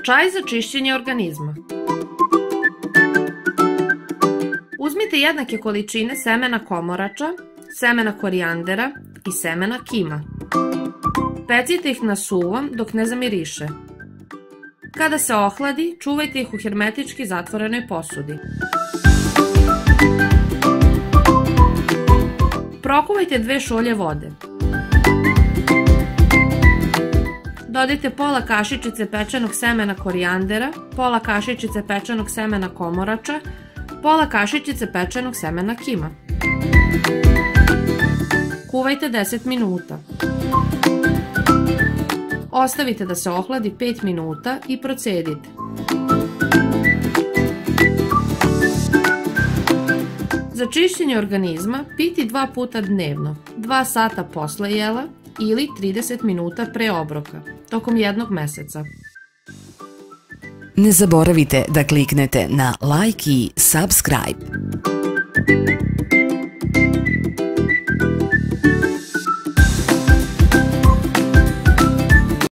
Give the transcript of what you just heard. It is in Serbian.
Čaj za čišćenje organizma. Uzmite jednake količine semena komorača, semena korijandera i semena kima. Pecite ih na suvom dok ne zamiriše. Kada se ohladi, čuvajte ih u hermetički zatvorenoj posudi. Prokuvajte 2 šolje vode. Dodajte pola kašičice pečenog semena korijandera, pola kašičice pečenog semena komorača, pola kašičice pečenog semena kima. Kuvajte 10 minuta. Ostavite da se ohladi 5 minuta i procedite. Za čišćenje organizma piti 2 puta dnevno, 2 sata posle jela ili 30 minuta pre obroka, tokom jednog meseca. Ne zaboravite da kliknete na like i subscribe.